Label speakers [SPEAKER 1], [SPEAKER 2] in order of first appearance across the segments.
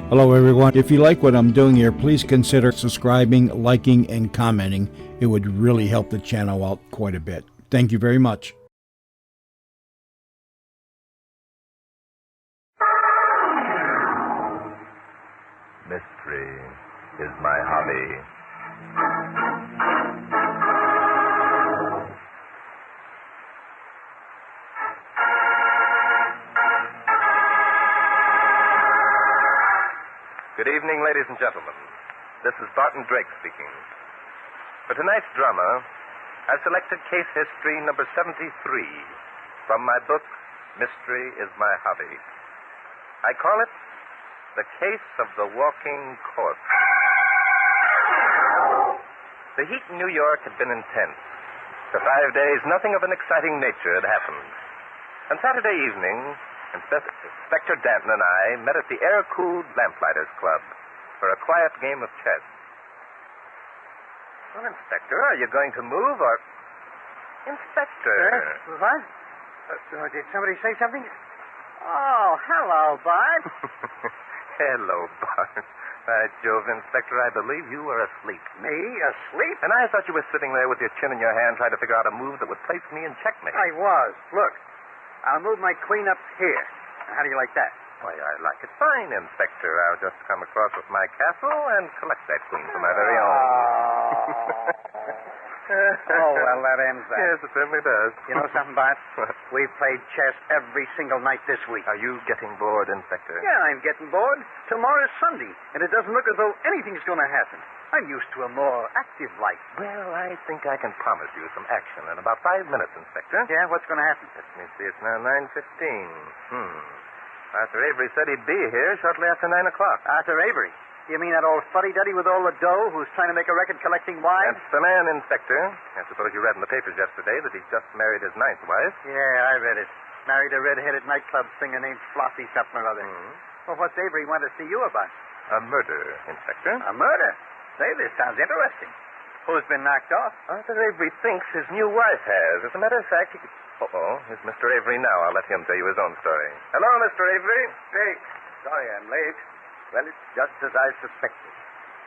[SPEAKER 1] Hello, everyone. If you like what I'm doing here, please consider subscribing, liking, and commenting. It would really help the channel out quite a bit. Thank you very much.
[SPEAKER 2] Mystery is my hobby. Good evening, ladies and gentlemen. This is Barton Drake speaking. For tonight's drama, I've selected case history number 73 from my book, Mystery is My Hobby. I call it The Case of the Walking Corpse. The heat in New York had been intense. For 5 days, nothing of an exciting nature had happened. On Saturday evening, Inspector Danton and I met at the air-cooled Lamplighters Club for a quiet game of chess. Well, Inspector, are you going to move or... Inspector.
[SPEAKER 3] What? Did somebody say something? Oh, hello, Bart.
[SPEAKER 2] Hello, Bart. By Jove, Inspector, I believe you were asleep.
[SPEAKER 3] Me? Asleep?
[SPEAKER 2] And I thought you were sitting there with your chin in your hand trying to figure out a move that would place me in checkmate.
[SPEAKER 3] I was. Look, I'll move my queen up here. Now, how do you like that?
[SPEAKER 2] Why, I like it fine, Inspector. I'll just come across with my castle and collect that queen for my very own.
[SPEAKER 3] Oh, well, that ends that.
[SPEAKER 2] Yes, it certainly does.
[SPEAKER 3] You know something, Bart?
[SPEAKER 2] What?
[SPEAKER 3] We've played chess every single night this week.
[SPEAKER 2] Are you getting bored, Inspector?
[SPEAKER 3] Yeah, I'm getting bored. Tomorrow's Sunday, and it doesn't look as though anything's going to happen. I'm used to a more active life.
[SPEAKER 2] Well, I think I can promise you some action in about 5 minutes, Inspector.
[SPEAKER 3] Yeah, what's going to happen?
[SPEAKER 2] Let me see, it's now 9:15. Arthur Avery said he'd be here shortly after 9 o'clock.
[SPEAKER 3] Arthur Avery? You mean that old fuddy-duddy with all the dough who's trying to make a record collecting wives?
[SPEAKER 2] That's the man, Inspector. I suppose you read in the papers yesterday that he's just married his 9th wife.
[SPEAKER 3] Yeah, I read it. Married a red-headed nightclub singer named Flossie something or other. Well, what's Avery want to see you about?
[SPEAKER 2] A murder, Inspector.
[SPEAKER 3] A murder? Say, this sounds interesting. Who's been knocked off?
[SPEAKER 2] Arthur Avery thinks his new wife has. As a matter of fact, he... Here's Mr. Avery now. I'll let him tell you his own story. Hello, Mr. Avery.
[SPEAKER 4] Hey, sorry I'm late. Well, it's just as I suspected.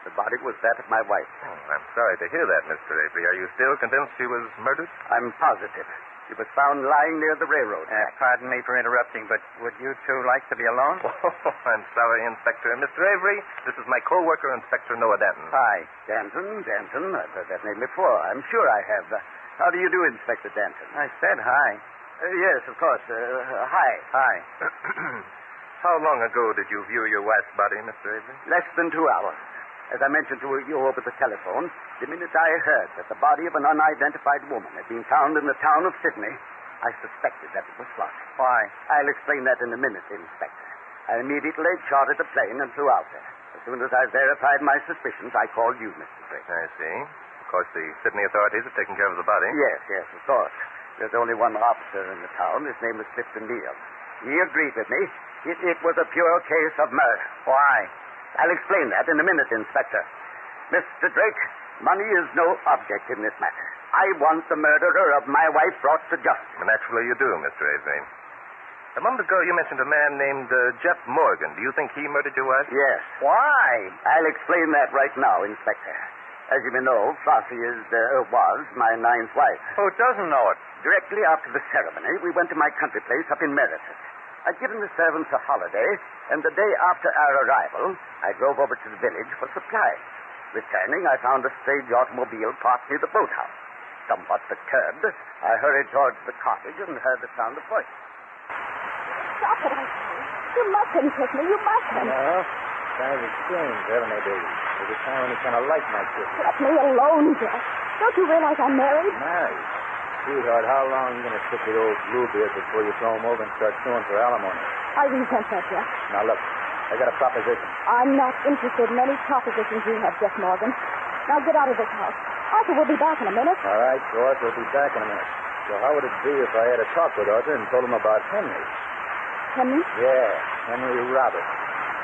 [SPEAKER 4] The body was that of my wife.
[SPEAKER 2] Oh, I'm sorry to hear that, Mr. Avery. Are you still convinced she was murdered?
[SPEAKER 4] I'm positive. She was found lying near the railroad track.
[SPEAKER 3] Pardon me for interrupting, but would you two like to be alone?
[SPEAKER 2] Oh, I'm sorry, Inspector. Mr. Avery, this is my co-worker, Inspector Noah Danton.
[SPEAKER 4] Hi. Danton. I've heard that name before. I'm sure I have. How do you do, Inspector Danton?
[SPEAKER 3] I said hi.
[SPEAKER 4] Yes, of course. Hi.
[SPEAKER 3] Hi.
[SPEAKER 2] How long ago did you view your wife's body, Mr. Avery?
[SPEAKER 4] Less than 2 hours. As I mentioned to you over the telephone, the minute I heard that the body of an unidentified woman had been found in the town of Sydney, I suspected that it was Flossie.
[SPEAKER 3] Why?
[SPEAKER 4] I'll explain that in a minute, Inspector. I immediately chartered a plane and flew out there. As soon as I verified my suspicions, I called you, Mr. Drake.
[SPEAKER 2] I see. Of course, the Sydney authorities have taken care of the body.
[SPEAKER 4] Yes, of course. There's only one officer in the town. His name is Clifton Neal. He agreed with me. It was a pure case of murder.
[SPEAKER 3] Why?
[SPEAKER 4] I'll explain that in a minute, Inspector. Mr. Drake, money is no object in this matter. I want the murderer of my wife brought to justice.
[SPEAKER 2] Naturally you do, Mr. Avery. A moment ago you mentioned a man named Jeff Morgan. Do you think he murdered your wife?
[SPEAKER 4] Yes.
[SPEAKER 3] Why?
[SPEAKER 4] I'll explain that right now, Inspector. As you may know, Flossie was my 9th wife.
[SPEAKER 3] Who doesn't know it?
[SPEAKER 4] Directly after the ceremony, we went to my country place up in Meredith. I'd given the servants a holiday, and the day after our arrival, I drove over to the village for supplies. Returning, I found a strange automobile parked near the boathouse. Somewhat perturbed, I hurried towards the cottage and heard the sound of voices.
[SPEAKER 5] Stop it, I say. You mustn't kiss me. You mustn't.
[SPEAKER 6] No. Guys are strange, haven't they, baby? They just sound any kind of like my kisses.
[SPEAKER 5] Let me alone, Jeff. Don't you realize I'm married?
[SPEAKER 6] Married? Sweetheart, how long are you going to stick with old Bluebeard before you throw him over and start suing for alimony?
[SPEAKER 5] I resent that, Jeff.
[SPEAKER 6] Now, look, I got a proposition.
[SPEAKER 5] I'm not interested in any propositions you have, Jeff Morgan. Now get out of this house. Arthur will be back in a minute.
[SPEAKER 6] All right, George, we'll be back in a minute. So how would it be if I had a talk with Arthur and told him about Henry?
[SPEAKER 5] Henry?
[SPEAKER 6] Yeah, Henry Roberts.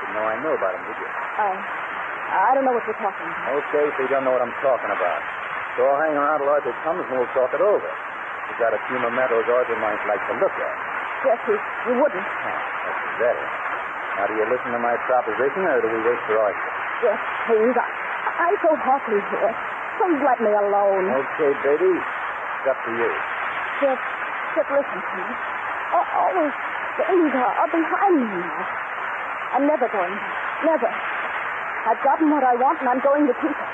[SPEAKER 6] Didn't know I knew about him, did you?
[SPEAKER 5] I don't know what you're talking about.
[SPEAKER 6] Okay, so you don't know what I'm talking about. So I'll hang around till Arthur comes and we'll talk it over. We've got a few mementos Arthur might like to look at.
[SPEAKER 5] Yes, you wouldn't.
[SPEAKER 6] Oh, that's better. Now, do you listen to my proposition, or do we wait for oysters?
[SPEAKER 5] Yes, please. I'm so happy here. Please let me alone.
[SPEAKER 6] Okay, baby. It's up to you.
[SPEAKER 5] Just listen to me. Always things are behind me now. I'm never going back. Never. I've gotten what I want, and I'm going to keep it.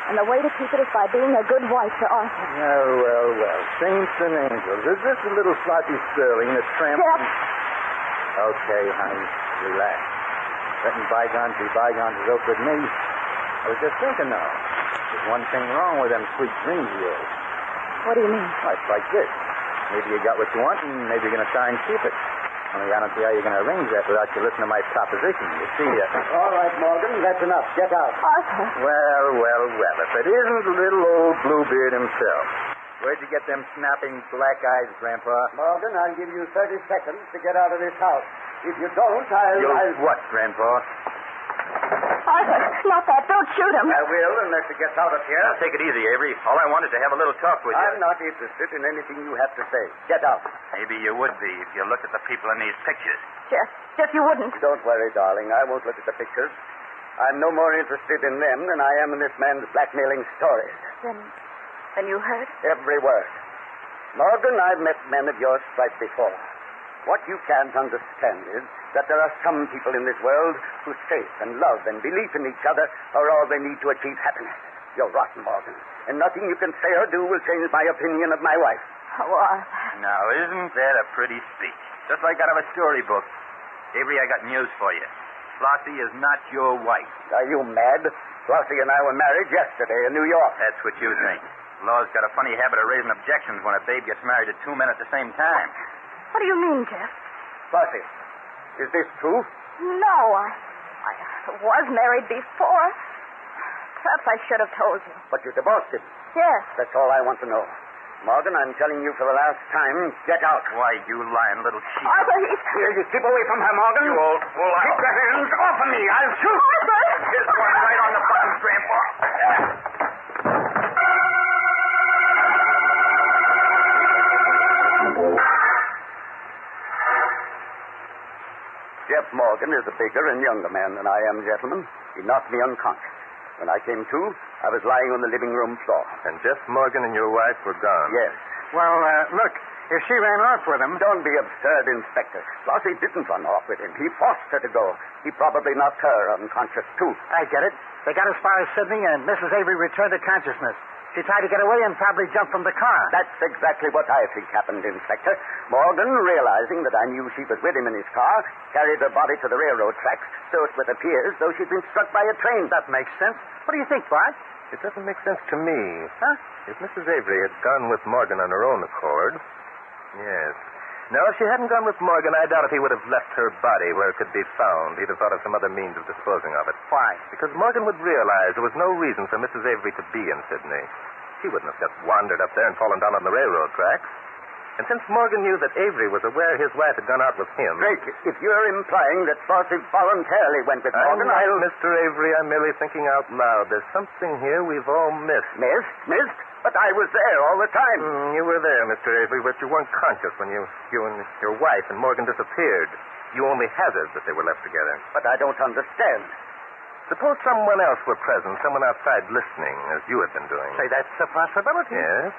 [SPEAKER 5] And the way to keep it is by being a good wife to Arthur.
[SPEAKER 6] Well. Saints and angels. Is this a little sloppy Sterling that's tramping?
[SPEAKER 5] Jeff.
[SPEAKER 6] Okay, honey. Relax. Letting bygones be bygones is okay with me. I was just thinking now. There's one thing wrong with them sweet dreams of yours.
[SPEAKER 5] What do you mean?
[SPEAKER 6] Well, it's like this. Maybe you got what you want, and maybe you're going to try and keep it. Only I don't see how you're going to arrange that without you listening to my proposition. You see,
[SPEAKER 4] All right, Morgan, that's enough. Get out.
[SPEAKER 5] Arthur.
[SPEAKER 6] Well, if it isn't little old Bluebeard himself. Where'd you get them snapping black eyes, Grandpa?
[SPEAKER 4] Morgan, I'll give you 30 seconds to get out of this house. If you don't,
[SPEAKER 6] You'll what, Grandpa?
[SPEAKER 5] Arthur, not that. Don't shoot him.
[SPEAKER 4] I will, unless he gets out of here.
[SPEAKER 2] Now, take it easy, Avery. All I wanted to have a little talk with you.
[SPEAKER 4] I'm not interested in anything you have to say. Get out.
[SPEAKER 2] Maybe you would be if you looked at the people in these pictures.
[SPEAKER 5] Jeff, you wouldn't.
[SPEAKER 4] Don't worry, darling. I won't look at the pictures. I'm no more interested in them than I am in this man's blackmailing stories.
[SPEAKER 5] Then you heard?
[SPEAKER 4] Every word. Morgan, I've met men of your stripe before. What you can't understand is that there are some people in this world whose faith and love and belief in each other are all they need to achieve happiness. You're rotten, Morgan. And nothing you can say or do will change my opinion of my wife.
[SPEAKER 5] Oh, Arthur.
[SPEAKER 2] Now, isn't that a pretty speech? Just like out of a storybook. Avery, I got news for you. Flossie is not your wife.
[SPEAKER 4] Are you mad? Flossie and I were married yesterday in New York.
[SPEAKER 2] That's what you think. Law's got a funny habit of raising objections when a babe gets married to two men at the same time.
[SPEAKER 5] What do you mean, Jeff?
[SPEAKER 4] Flossie, is this true?
[SPEAKER 5] No, I was married before. Perhaps I should have told you.
[SPEAKER 4] But you divorced him.
[SPEAKER 5] Yes.
[SPEAKER 4] That's all I want to know. Morgan, I'm telling you for the last time, get out.
[SPEAKER 2] Why, you lying little cheat.
[SPEAKER 5] Arthur, he's...
[SPEAKER 4] Here, you keep away from her, Morgan.
[SPEAKER 2] You old fool.
[SPEAKER 4] Keep your hands off of me. I'll shoot.
[SPEAKER 5] Arthur!
[SPEAKER 2] Here's one right on the button, Grandpa.
[SPEAKER 4] Jeff Morgan is a bigger and younger man than I am, gentlemen. He knocked me unconscious. When I came to, I was lying on the living room floor.
[SPEAKER 2] And Jeff Morgan and your wife were gone.
[SPEAKER 4] Yes.
[SPEAKER 3] Well, look, if she ran off with him...
[SPEAKER 4] Don't be absurd, Inspector. Flossie didn't run off with him. He forced her to go. He probably knocked her unconscious, too.
[SPEAKER 3] I get it. They got as far as Sydney, and Mrs. Avery returned to consciousness. She tried to get away and probably jumped from the car.
[SPEAKER 4] That's exactly what I think happened, Inspector. Morgan, realizing that I knew she was with him in his car, carried her body to the railroad tracks, so it would appear as though she'd been struck by a train.
[SPEAKER 3] That makes sense. What do you think, Bart?
[SPEAKER 2] It doesn't make sense to me.
[SPEAKER 3] Huh?
[SPEAKER 2] If Mrs. Avery had gone with Morgan on her own accord... Yes. Now, if she hadn't gone with Morgan, I doubt if he would have left her body where it could be found. He'd have thought of some other means of disposing of it.
[SPEAKER 3] Why?
[SPEAKER 2] Because Morgan would realize there was no reason for Mrs. Avery to be in Sydney. She wouldn't have just wandered up there and fallen down on the railroad tracks. And since Morgan knew that Avery was aware his wife had gone out with him...
[SPEAKER 4] Drake, if you're implying that Flossie voluntarily went with Morgan, I'll...
[SPEAKER 2] Mr. Avery, I'm merely thinking out loud. There's something here we've all missed.
[SPEAKER 4] Missed? But I was there all the time.
[SPEAKER 2] You were there, Mr. Avery, but you weren't conscious when you and your wife and Morgan disappeared. You only hazarded that they were left together.
[SPEAKER 4] But I don't understand.
[SPEAKER 2] Suppose someone else were present, someone outside listening, as you had been doing.
[SPEAKER 3] Say, that's a possibility.
[SPEAKER 2] Yes.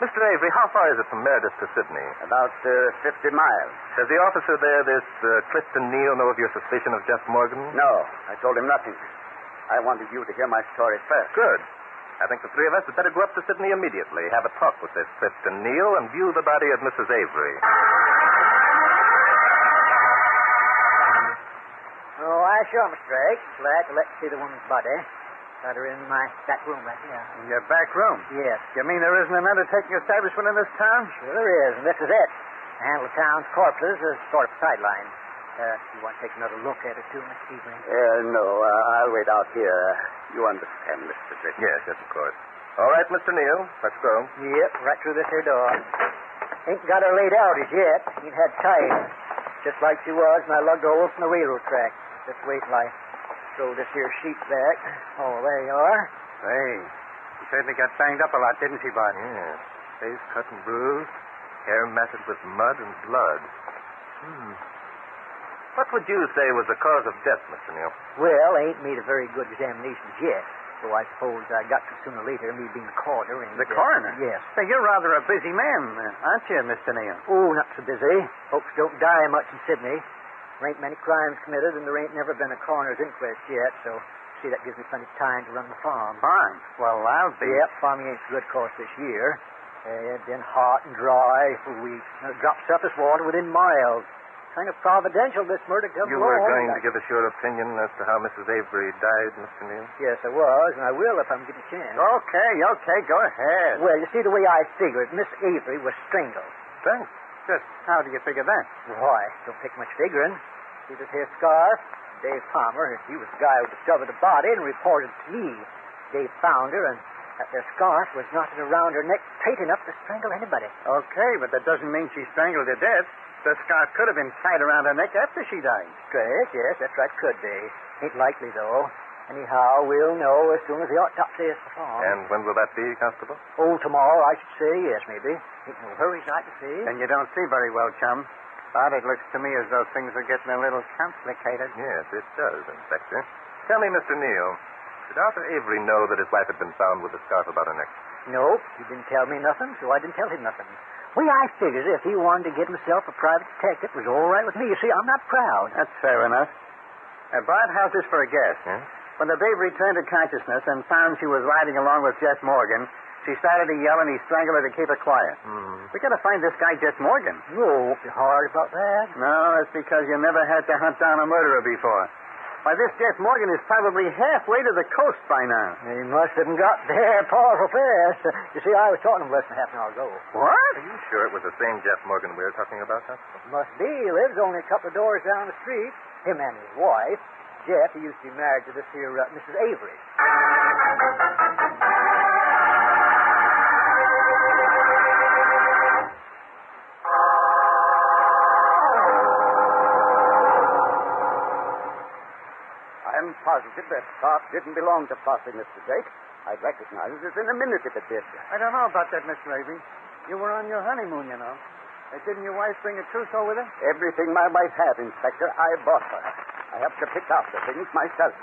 [SPEAKER 2] Mr. Avery, how far is it from Meredith to Sydney?
[SPEAKER 4] About 50 miles.
[SPEAKER 2] Does the officer there, this Clifton Neal, know of your suspicion of Jeff Morgan?
[SPEAKER 4] No, I told him nothing. I wanted you to hear my story first.
[SPEAKER 2] Good. I think the three of us had better go up to Sydney immediately, have a talk with this Clifton Neal, and view the body of Mrs. Avery.
[SPEAKER 7] Oh, I sure, Mr. Drake. Glad to let you see the woman's body. Got her in my back room right here.
[SPEAKER 3] In your back room?
[SPEAKER 7] Yes.
[SPEAKER 3] You mean there isn't an undertaking establishment in this town?
[SPEAKER 7] Sure there is, and this is it. I handle the town's corpses as sort of sideline. You want to take another look at it, too, Mr. Avery?
[SPEAKER 4] No, I'll wait out here. You understand, Mr. Drake?
[SPEAKER 2] Yes, of course. All right, Mr. Neal, let's go.
[SPEAKER 7] Yep, right through this here door. Ain't got her laid out as yet. Ain't had time. Just like she was when I lugged her over from the railroad track. Just wait till I throw this here sheet back. Oh, there you are.
[SPEAKER 3] Hey, she certainly got banged up a lot, didn't she, Bart?
[SPEAKER 2] Yes. Face cut and bruised, hair matted with mud and blood. What would you say was the cause of death, Mr. Neal?
[SPEAKER 7] Well, I ain't made a very good examination yet. So I suppose I got to sooner or later, me being the coroner. And,
[SPEAKER 3] The coroner?
[SPEAKER 7] Yes.
[SPEAKER 3] Say, you're rather a busy man, aren't you, Mr. Neal?
[SPEAKER 7] Oh, not so busy. Folks don't die much in Sydney. There ain't many crimes committed, and there ain't never been a coroner's inquest yet, so, see, that gives me plenty of time to run the farm.
[SPEAKER 3] Fine. Well, I'll be...
[SPEAKER 7] Yep, farming ain't so good, of course, this year. It's been hot and dry for weeks. Now, it dropped surface water within miles. Kind of providential, this murder come
[SPEAKER 2] You
[SPEAKER 7] along.
[SPEAKER 2] were going to give us your opinion as to how Mrs. Avery died, Mr. Neal?
[SPEAKER 7] Yes, I was, and I will if I'm given a chance.
[SPEAKER 3] Okay, go ahead.
[SPEAKER 7] Well, you see, the way I figure it, Miss Avery was strangled.
[SPEAKER 2] Thanks.
[SPEAKER 3] Just how do you figure that?
[SPEAKER 7] Why, don't take much figuring. See this here scarf? Dave Palmer, he was the guy who discovered the body and reported to me. Dave found her, and that there scarf was knotted around her neck tight enough to strangle anybody.
[SPEAKER 3] Okay, but that doesn't mean she strangled to death. The scarf could have been tied around her neck after she died.
[SPEAKER 7] Straight, yes, that's right, could be. Ain't likely, though. Anyhow, we'll know as soon as the autopsy is performed.
[SPEAKER 2] And when will that be, Constable?
[SPEAKER 7] Oh, tomorrow, I should say, yes, maybe. Ain't no hurry, I can see.
[SPEAKER 3] And you don't see very well, chum. But it looks to me as though things are getting a little complicated.
[SPEAKER 2] Yes, it does, Inspector. Tell me, Mr. Neal, did Arthur Avery know that his wife had been found with a scarf about her neck?
[SPEAKER 7] Nope, he didn't tell me nothing, so I didn't tell him nothing. Way I figured if he wanted to get himself a private detective, it was all right with me. You see, I'm not proud.
[SPEAKER 3] That's fair enough. Bart, how's this for a guess?
[SPEAKER 2] Hmm?
[SPEAKER 3] When the babe returned to consciousness and found she was riding along with Jeff Morgan, she started to yell and he strangled her to keep her quiet. We got to find this guy, Jeff Morgan.
[SPEAKER 7] No, won't be hard about that.
[SPEAKER 3] No, that's because you never had to hunt down a murderer before. Why, this Jeff Morgan is probably halfway to the coast by now.
[SPEAKER 7] He must have got there powerful fast. You see, I was talking to him less than half an hour ago.
[SPEAKER 3] What?
[SPEAKER 2] Are you sure it was the same Jeff Morgan we were talking about, Constable?
[SPEAKER 7] Must be. He lives only a couple of doors down the street. Him and his wife. Jeff, he used to be married to this here Mrs. Avery.
[SPEAKER 4] I'm positive that scarf didn't belong to Flossie, Mr. Drake. I'd recognize it in a minute if it did.
[SPEAKER 3] I don't know about that, Mr. Avery. You were on your honeymoon, you know. Didn't your wife bring a trousseau with her?
[SPEAKER 4] Everything my wife had, Inspector, I bought her. I have to pick out the things myself.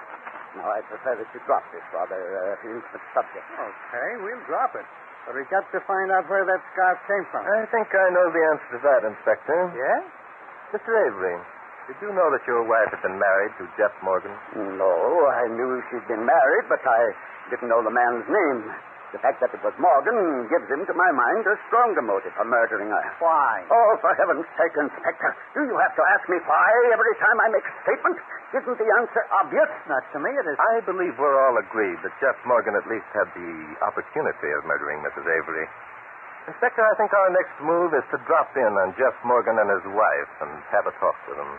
[SPEAKER 4] Now, I prefer that you drop this rather intimate subject.
[SPEAKER 3] Okay, we'll drop it. But we got to find out where that scarf came from.
[SPEAKER 2] I think I know the answer to that, Inspector.
[SPEAKER 3] Yeah?
[SPEAKER 2] Mr. Avery, did you know that your wife had been married to Jeff Morgan?
[SPEAKER 4] No, I knew she'd been married, but I didn't know the man's name. The fact that it was Morgan gives him, to my mind, a stronger motive for murdering her.
[SPEAKER 3] Why?
[SPEAKER 4] Oh, for heaven's sake, Inspector, do you have to ask me why every time I make a statement? Isn't the answer obvious?
[SPEAKER 3] Not to me, it is.
[SPEAKER 2] I believe we're all agreed that Jeff Morgan at least had the opportunity of murdering Mrs. Avery. Inspector, I think our next move is to drop in on Jeff Morgan and his wife and have a talk with them.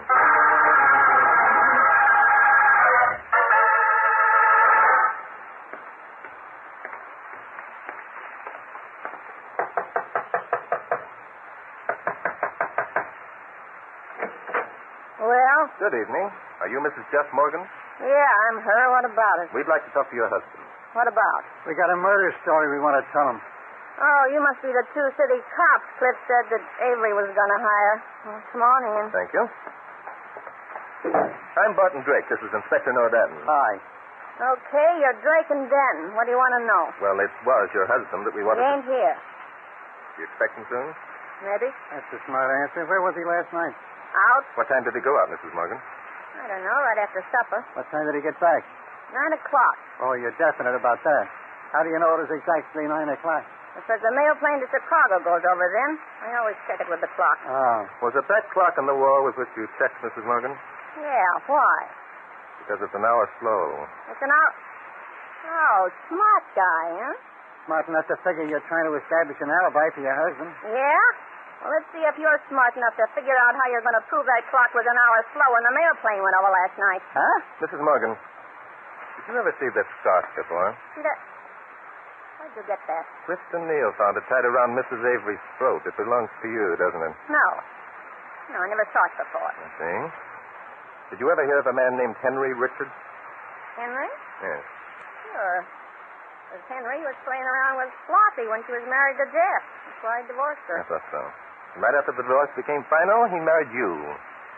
[SPEAKER 8] Well?
[SPEAKER 2] Good evening. Are you Mrs. Jeff Morgan?
[SPEAKER 8] Yeah, I'm her. What about it?
[SPEAKER 2] We'd like to talk to your husband.
[SPEAKER 8] What about?
[SPEAKER 3] We got a murder story we want to tell him.
[SPEAKER 8] Oh, you must be the two city cops Cliff said that Avery was going to hire. Well, come on in.
[SPEAKER 2] Thank you. I'm Barton Drake. This is Inspector Nordatin.
[SPEAKER 3] Hi.
[SPEAKER 8] Okay, you're Drake and Denton. What do you want to know?
[SPEAKER 2] Well, it was your husband that we
[SPEAKER 8] He
[SPEAKER 2] wanted
[SPEAKER 8] ain't here.
[SPEAKER 2] You expect him soon?
[SPEAKER 8] Maybe.
[SPEAKER 3] That's a smart answer. Where was he last night?
[SPEAKER 8] Out?
[SPEAKER 2] What time did he go out, Mrs. Morgan?
[SPEAKER 8] I don't know, right after supper.
[SPEAKER 3] What time did he get back?
[SPEAKER 8] 9 o'clock.
[SPEAKER 3] Oh, you're definite about that. How do you know it was exactly 9 o'clock?
[SPEAKER 8] Because the mail plane to Chicago goes over then. I always check it with the clock.
[SPEAKER 3] Oh.
[SPEAKER 2] Was it that clock on the wall with which you checked, Mrs. Morgan?
[SPEAKER 8] Yeah, why?
[SPEAKER 2] Because it's an hour slow.
[SPEAKER 8] It's an hour. Oh, smart guy, huh?
[SPEAKER 3] Smart enough to figure you're trying to establish an alibi for your husband.
[SPEAKER 8] Yeah? Well, let's see if you're smart enough to figure out how you're going to prove that clock was an hour slow when the mail plane went over last night.
[SPEAKER 3] Huh?
[SPEAKER 2] Mrs. Morgan, did you ever see this scarf before?
[SPEAKER 8] See that? Where'd you get that?
[SPEAKER 2] Clifton Neal found it tied around Mrs. Avery's throat. It belongs to you, doesn't it?
[SPEAKER 8] No. No, I never saw it before.
[SPEAKER 2] I see. Did you ever hear of a man named Henry Richards?
[SPEAKER 8] Henry?
[SPEAKER 2] Yes.
[SPEAKER 8] Sure. Because Henry was playing around with Flossie when she was married to Jeff. That's why he divorced her.
[SPEAKER 2] I thought so. And right after the divorce became final, he married you.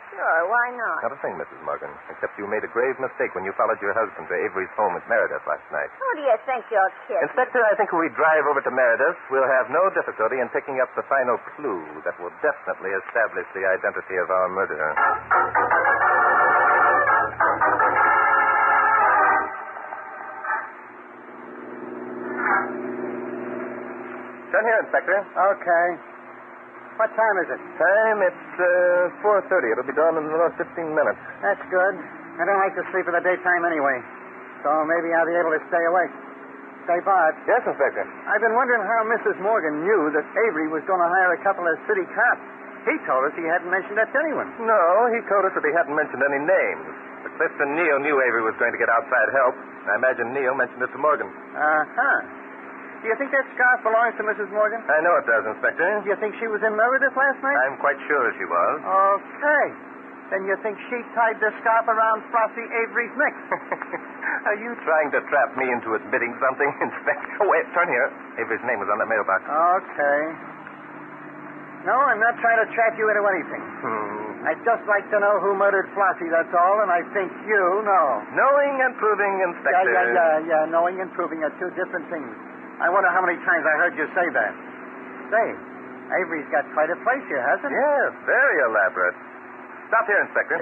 [SPEAKER 8] Sure, why not?
[SPEAKER 2] Not a thing, Mrs. Morgan, except you made a grave mistake when you followed your husband to Avery's home at Meredith last night.
[SPEAKER 8] Who do you think you're kidding?
[SPEAKER 2] Inspector, I think if we drive over to Meredith, we'll have no difficulty in picking up the final clue that will definitely establish the identity of our murderer. Turn here, Inspector.
[SPEAKER 3] Okay. What time is it?
[SPEAKER 2] Time, it's 4:30. It'll be done in another 15 minutes.
[SPEAKER 3] That's good. I don't like to sleep in the daytime anyway, so maybe I'll be able to stay awake. Say, Bart,
[SPEAKER 2] Yes, Inspector.
[SPEAKER 3] I've been wondering how Mrs. Morgan knew that Avery was going to hire a couple of city cops. He told us he hadn't mentioned that to anyone.
[SPEAKER 2] No, he told us that he hadn't mentioned any names. But Clifton and Neil knew Avery was going to get outside help. I imagine Neil mentioned it to Morgan.
[SPEAKER 3] Uh-huh. Do you think that scarf belongs to Mrs. Morgan?
[SPEAKER 2] I know it does, Inspector.
[SPEAKER 3] Do you think she was in Meredith last night?
[SPEAKER 2] I'm quite sure she was.
[SPEAKER 3] Okay. Then you think she tied the scarf around Flossie Avery's neck?
[SPEAKER 2] Are you trying to trap me into admitting something, Inspector? Oh, wait, turn here. Avery's name was on that mailbox.
[SPEAKER 3] Okay. No, I'm not trying to trap you into anything. I'd just like to know who murdered Flossie, that's all, and I think you know.
[SPEAKER 2] Knowing and proving, Inspector.
[SPEAKER 3] Yeah. Knowing and proving are two different things. I wonder how many times I heard you say that. Say, Avery's got quite a place here, hasn't he?
[SPEAKER 2] Yes, very elaborate. Stop here, Inspector.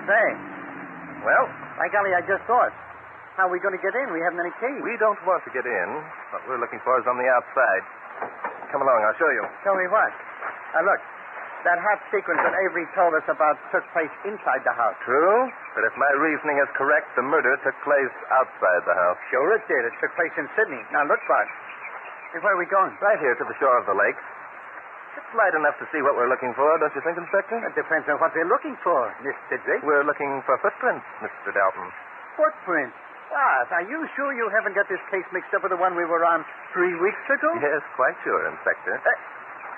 [SPEAKER 3] Say,
[SPEAKER 2] Well,
[SPEAKER 3] by golly, I just thought. How are we going to get in? We haven't any keys.
[SPEAKER 2] we don't want to get in. What we're looking for is on the outside. Come along, I'll show you.
[SPEAKER 3] Show me what? Look, that hot sequence that Avery told us about took place inside the house.
[SPEAKER 2] True, but if my reasoning is correct, the murder took place outside the house.
[SPEAKER 3] Sure it did. It took place in Sydney. Now, look, Bart. Hey, where are we going?
[SPEAKER 2] Right here to the shore of the lake. It's light enough to see what we're looking for, don't you think, Inspector?
[SPEAKER 3] It depends on what we're looking for, Mr. Drake.
[SPEAKER 2] We're looking for footprints, Mr. Dalton.
[SPEAKER 3] Footprints. Bart, are you sure you haven't got this case mixed up with the one we were on 3 weeks ago?
[SPEAKER 2] Yes, quite sure, Inspector.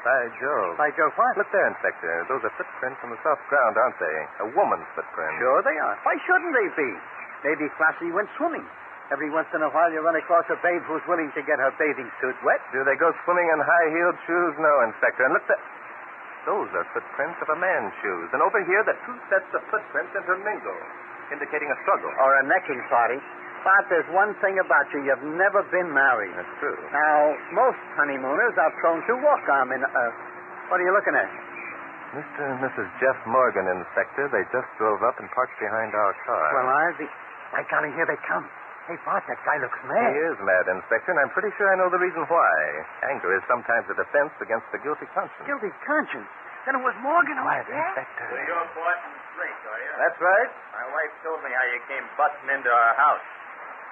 [SPEAKER 2] By Jove.
[SPEAKER 3] By Jove, what?
[SPEAKER 2] Look there, Inspector. Those are footprints on the soft ground, aren't they? A woman's footprint.
[SPEAKER 3] Sure they are. Why shouldn't they be? Maybe Flossie went swimming. Every once in a while you run across a babe who's willing to get her bathing suit wet.
[SPEAKER 2] Do they go swimming in high-heeled shoes? No, Inspector. And look there. Those are footprints of a man's shoes. And over here, the two sets of footprints intermingle, indicating a struggle.
[SPEAKER 3] Or a necking party. But there's one thing about you. You've never been married.
[SPEAKER 2] That's true.
[SPEAKER 3] Now, most honeymooners are prone to walk arm in... what are you looking at?
[SPEAKER 2] Mr. and Mrs. Jeff Morgan, Inspector. They just drove up and parked behind our car.
[SPEAKER 3] Well, I'll be... By golly, here they come. Hey, Bart, that guy looks mad.
[SPEAKER 2] He is mad, Inspector, and I'm pretty sure I know the reason why. Anger is sometimes a defense against the guilty conscience.
[SPEAKER 3] Guilty conscience? Then it was Morgan who...
[SPEAKER 2] Quiet, Inspector.
[SPEAKER 9] So you're Barton Drake, are you?
[SPEAKER 2] That's right.
[SPEAKER 9] My wife told me how you came busting into our house.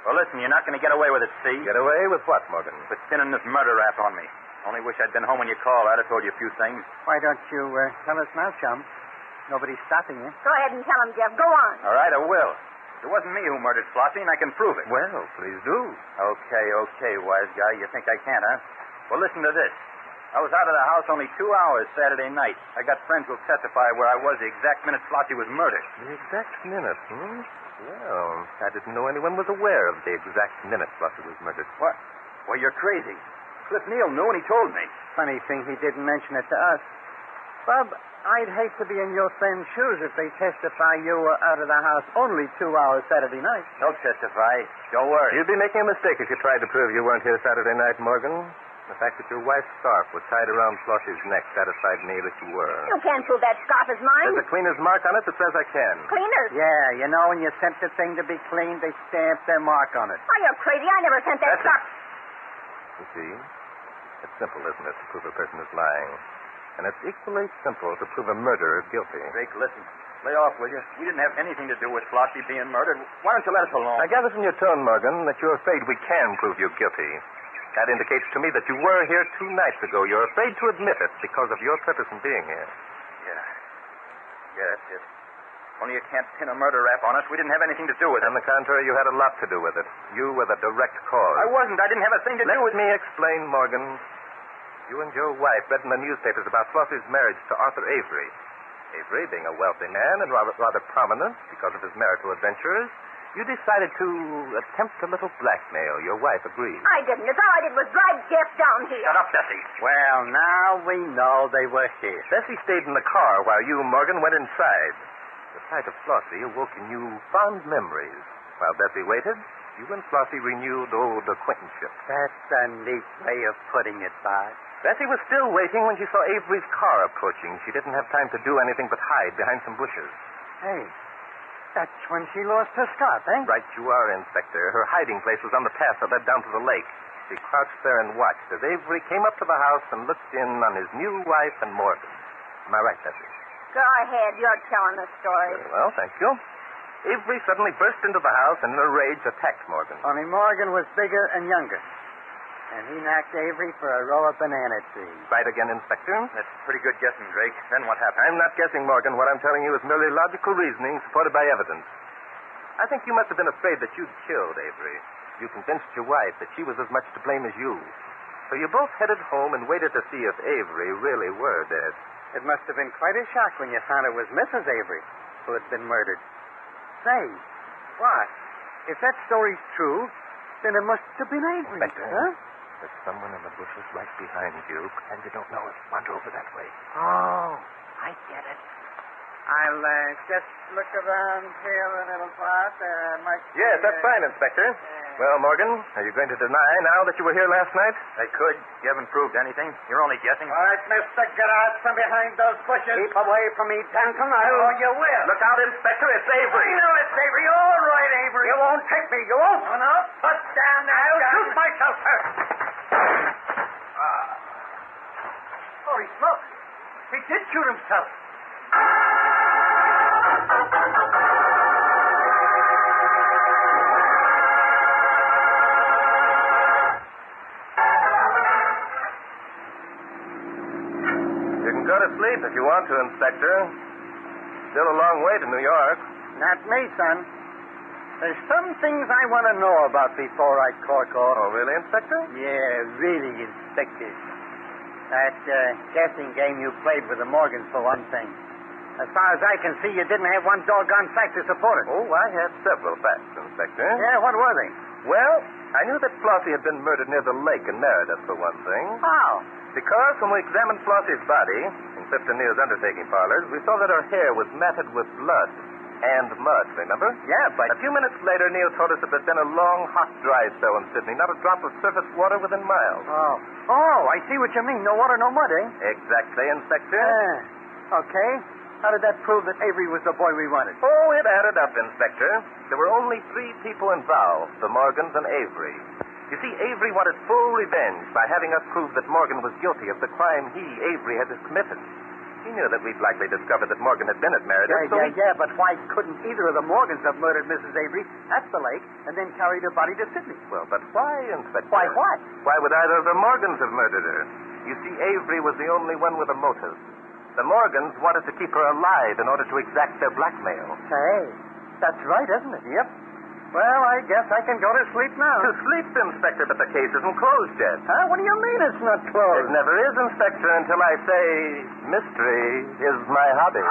[SPEAKER 9] Well, listen, you're not going to get away with it, see?
[SPEAKER 2] Get away with what, Morgan?
[SPEAKER 9] With pinning this murder rap on me. Only wish I'd been home when you called. I'd have told you a few things.
[SPEAKER 3] Why don't you tell us now, chum? Nobody's stopping you.
[SPEAKER 8] Go ahead and tell him, Jeff. Go on.
[SPEAKER 9] All right, I will. It wasn't me who murdered Flossie, and I can prove it.
[SPEAKER 2] Well, please do.
[SPEAKER 9] Okay, wise guy. You think I can't, huh? Well, listen to this. I was out of the house only 2 hours Saturday night. I got friends who'll testify where I was the exact minute Flossie was murdered.
[SPEAKER 2] The exact minute, Well, I didn't know anyone was aware of the exact minute Flossie was murdered.
[SPEAKER 9] What? Well, you're crazy. Cliff Neal knew, and he told me.
[SPEAKER 3] Funny thing, he didn't mention it to us. Bob, I'd hate to be in your friend's shoes if they testify you were out of the house only 2 hours Saturday night.
[SPEAKER 9] Don't testify. Don't worry.
[SPEAKER 2] You'd be making a mistake if you tried to prove you weren't here Saturday night, Morgan. The fact that your wife's scarf was tied around Flossie's neck satisfied me that you were.
[SPEAKER 8] You can't prove that scarf is mine.
[SPEAKER 2] There's a cleaner's mark on it that says I can.
[SPEAKER 8] Cleaners?
[SPEAKER 3] Yeah, you know, when you sent the thing to be cleaned, they stamped their mark on it.
[SPEAKER 8] Oh, you're crazy. I never sent that scarf.
[SPEAKER 2] You see, it's simple, isn't it, to prove a person is lying? And it's equally simple to prove a murderer guilty.
[SPEAKER 9] Drake, listen. Lay off, will you? We didn't have anything to do with Flossie being murdered. Why don't you let us alone?
[SPEAKER 2] I gather from your tone, Morgan, that you're afraid we can prove you guilty. That indicates to me that you were here 2 nights ago. You're afraid to admit it because of your purpose in being here.
[SPEAKER 9] Yeah, that's it. Only you can't pin a murder rap on us. We didn't have anything to do with it.
[SPEAKER 2] On the contrary, you had a lot to do with it. You were the direct cause.
[SPEAKER 9] I wasn't. I didn't have a thing to do with
[SPEAKER 2] Let me explain, Morgan. You and your wife read in the newspapers about Flossie's marriage to Arthur Avery. Avery, being a wealthy man and rather prominent because of his marital adventures, You decided to attempt a little blackmail. Your wife agreed.
[SPEAKER 8] I didn't. All I did was drive Jeff down here.
[SPEAKER 9] Shut up, Bessie.
[SPEAKER 3] Well, now we know they were here.
[SPEAKER 2] Bessie stayed in the car while you, Morgan, went inside. The sight of Flossie awoke in you fond memories. While Bessie waited, you and Flossie renewed old acquaintanceship.
[SPEAKER 3] That's a neat way of putting it, Bart.
[SPEAKER 2] Bessie was still waiting when she saw Avery's car approaching. She didn't have time to do anything but hide behind some bushes.
[SPEAKER 3] Hey, that's when she lost her scarf, eh?
[SPEAKER 2] Right you are, Inspector. Her hiding place was on the path that led down to the lake. She crouched there and watched as Avery came up to the house and looked in on his new wife and Morgan. Am I right, Bessie?
[SPEAKER 8] Go ahead. You're telling the story.
[SPEAKER 2] Very well, thank you. Avery suddenly burst into the house and in a rage attacked Morgan.
[SPEAKER 3] Only Morgan was bigger and younger. And he knocked Avery for a row of banana trees.
[SPEAKER 2] Right again, Inspector.
[SPEAKER 9] That's pretty good guessing, Drake. Then what happened?
[SPEAKER 2] I'm not guessing, Morgan. What I'm telling you is merely logical reasoning supported by evidence. I think you must have been afraid that you'd killed Avery. You convinced your wife that she was as much to blame as you. So you both headed home and waited to see if Avery really were dead.
[SPEAKER 3] It must have been quite a shock when you found it was Mrs. Avery who had been murdered. Say, what? If that story's true, then it must have been Avery.
[SPEAKER 2] Inspector,
[SPEAKER 3] huh?
[SPEAKER 2] there's someone in the bushes right behind you. Pretend you don't know it. Wander over that way.
[SPEAKER 3] Oh, I get it. I'll just look around here a little part.
[SPEAKER 2] Yes, that's fine, Inspector. Well, Morgan, are you going to deny now that you were here last night?
[SPEAKER 9] I could. You haven't proved anything. You're only guessing.
[SPEAKER 3] All right, mister, get out from behind those bushes. Keep away from me, Danton. Oh, you will.
[SPEAKER 2] Look out, Inspector. It's Avery.
[SPEAKER 3] I know it's Avery. All right, Avery. You won't take me. You won't. Oh, no. Put down that gun. I'll shoot myself first. Holy smoke. He did shoot himself.
[SPEAKER 2] You can go to sleep if you want to, Inspector. Still a long way to New York.
[SPEAKER 3] Not me, son. There's some things I want to know about before I cork off.
[SPEAKER 2] Oh, really, Inspector?
[SPEAKER 3] Yeah, really, Inspector. That guessing game you played with the Morgans, for one thing. As far as I can see, you didn't have one doggone fact to support it.
[SPEAKER 2] Oh, I had several facts, Inspector.
[SPEAKER 3] Yeah, what were they?
[SPEAKER 2] Well, I knew that Flossie had been murdered near the lake in Meredith, for one thing.
[SPEAKER 3] How?
[SPEAKER 2] Because when we examined Flossie's body in Clifton Neal's undertaking parlors, we saw that her hair was matted with blood and mud, remember?
[SPEAKER 3] Yeah, but...
[SPEAKER 2] A few minutes later, Neal told us that there'd been a long, hot, dry spell in Sydney, not a drop of surface water within miles.
[SPEAKER 3] Oh, I see what you mean. No water, no mud, eh?
[SPEAKER 2] Exactly, Inspector.
[SPEAKER 3] Yeah. Okay. How did that prove that Avery was the boy we wanted?
[SPEAKER 2] Oh, it added up, Inspector. There were only 3 people involved, the Morgans and Avery. You see, Avery wanted full revenge by having us prove that Morgan was guilty of the crime he, Avery, had committed. He knew that we'd likely discover that Morgan had been at Meredith.
[SPEAKER 3] Yeah, but why couldn't either of the Morgans have murdered Mrs. Avery at the lake and then carried her body to Sydney?
[SPEAKER 2] Well, but why, Inspector?
[SPEAKER 3] Why what?
[SPEAKER 2] Why would either of the Morgans have murdered her? You see, Avery was the only one with a motive. The Morgans wanted to keep her alive in order to exact their blackmail.
[SPEAKER 3] Say, that's right, isn't it? Yep. Well, I guess I can go to sleep now.
[SPEAKER 2] To sleep, Inspector, but the case isn't closed yet.
[SPEAKER 3] Huh? What do you mean it's not closed?
[SPEAKER 2] It never is, Inspector, until I say mystery is my hobby.